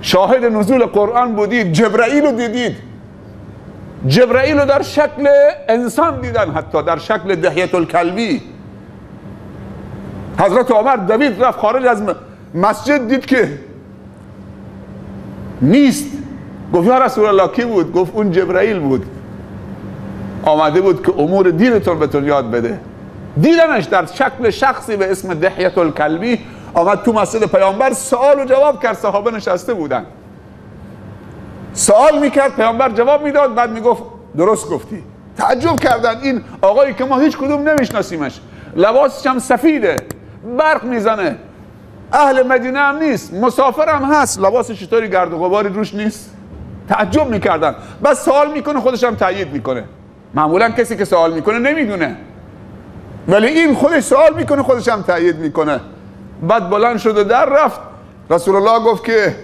شاهد نزول قرآن بودید، جبرائیل رو دیدید. جبرائیل رو در شکل انسان دیدن، حتی در شکل دحیة الکلبی. حضرت عمر دوید رفت خارج از مسجد، دید که نیست. گفت یا رسول الله کی بود؟ گفت اون جبرائیل بود، آمده بود که امور دینتون بهتون یاد بده. دیدنش در شکل شخصی به اسم دحیة الکلبی، آمد تو مسجد پیامبر سوال و جواب کرد. صحابه نشسته بودن، سوال میکرد، پیامبر جواب میداد، بعد میگفت درست گفتی. تعجب کردن، این آقایی که ما هیچ کدوم نمیشناسیمش، لباسش هم سفیده، برق میزنه، اهل مدینه هم نیست، مسافر هم هست، لباسش چطوری گرد و غباری روش نیست؟ تعجب میکردن. بس سوال میکنه، خودش هم تایید میکنه. معمولا کسی که سوال میکنه نمیدونه، ولی این خودش سوال میکنه، خودش هم تایید میکنه. بعد بلند شد و در رفت. رسول الله گفت که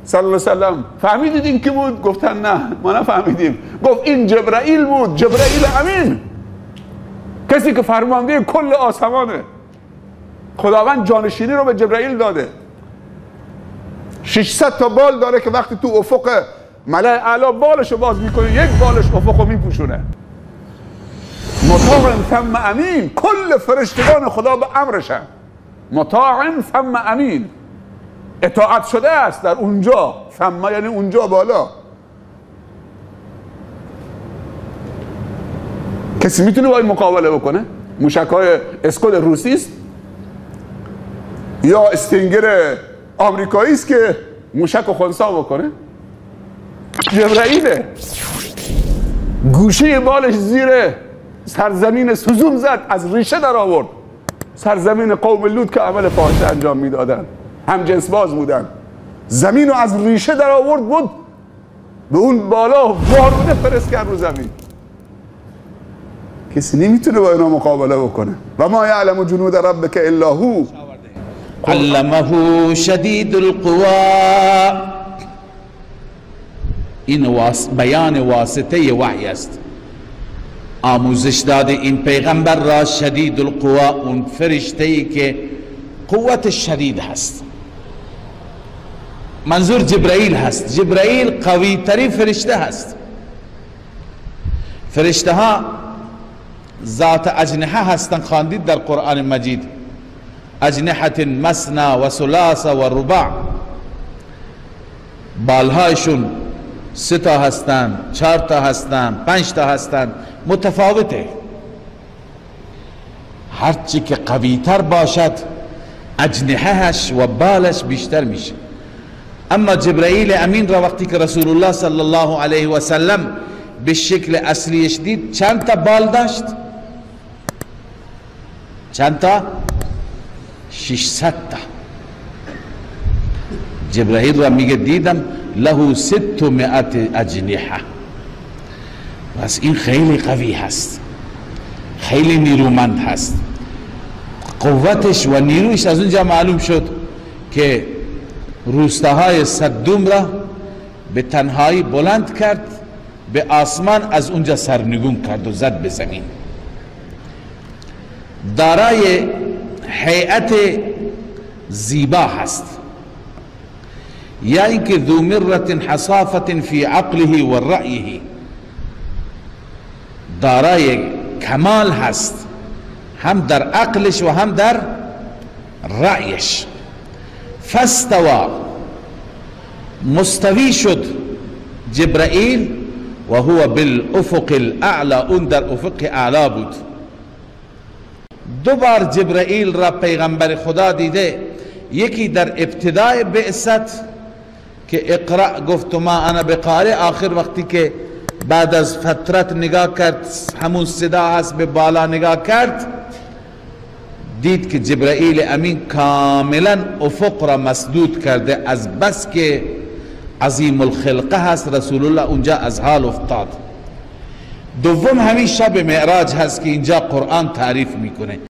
صلی الله علیه وسلم فهمیدید این کی بود؟ گفتن نه ما نفهمیدیم. گفت این جبرائیل بود، جبرائیل امین، کسی که فرمانده کل آسمانه. خداوند جانشینی رو به جبرائیل داده. 600 تا بال داره که وقتی تو افق ملأ اعلی بالشو باز میکنه، یک بالش افقو میپوشونه. مطاع ثم امین، کل فرشتگان خدا به امرشن. مطاع ثم امین، اطاعت شده است در اونجا. ثم یعنی اونجا بالا. کسی میتونه با این مقابله بکنه؟ موشک‌های اسکود روسی است یا استینگر آمریکایی است که موشک و خنثی بکنه؟ جبرائیله. گوشه بالش زیر سرزمین سوزون زد، از ریشه در آورد. سرزمین قوم لوط که عمل فاحشه انجام میدادن، هم جنس باز بودن، زمین رو از ریشه در آورد، بود به اون بالا وارونه فرست کرد رو زمین. کسی نمیتونه با اینا مقابله بکنه. و ما یعلم جنود ربک الا هو. علمه شدید القوا. این بیان واسطه وحی است. آموزش داده این پیغمبر را شدید القوا، اون فرشته ای که قوت شدید هست. منظور جبرائیل هست. جبرائیل قوی ترین فرشته هست. فرشته ها ذات اجنحه هستن، خواندید در قرآن مجید. اجنحه مثنا و ثلاث و رباع، بالهایشون 3 تا هستن، 4 تا هستن، 5 تا هستن، متفاوته. هرچی که قوی تر باشد اجنحهش و بالش بیشتر میشه. اما جبرائیل امین را وقتی که رسول الله صلی الله علیه و سلم به شکل اصلیش دید، چند تا بال داشت؟ چند تا؟ 600 تا. جبرائیل را میگه دیدم له 600 اجنحه. پس این خیلی قوی هست، خیلی نیرومند هست. قوتش و نیرویش از اونجا معلوم شد که روستاهای صدوم را به تنهایی بلند کرد، به آسمان از اونجا سرنگون کرد و زد به زمین. دارای هیئت زیبا هست، یا اینکه ذو مرة حصافة فی عقله و رأیه، دارای کمال هست، هم در عقلش و هم در رأیش. فاستوى، مستوی شد جبرائیل، و هو بالافق الاعلى، اون در افق اعلا بود. 2 بار جبرائیل را پیغمبر خدا دیده، یکی در ابتدای بعثت که اقرأ گفت ما انا بقارئ، آخر وقتی که بعد از فترت نگاه کرد، همون صدا هست، به بالا نگاه کرد، دید که جبرائیل امین کاملا افق را مسدود کرده، از بس که عظیم الخلقه هست. رسول الله اونجا از حال افتاد. دوم همین شب معراج هست که اینجا قرآن تعریف میکنه.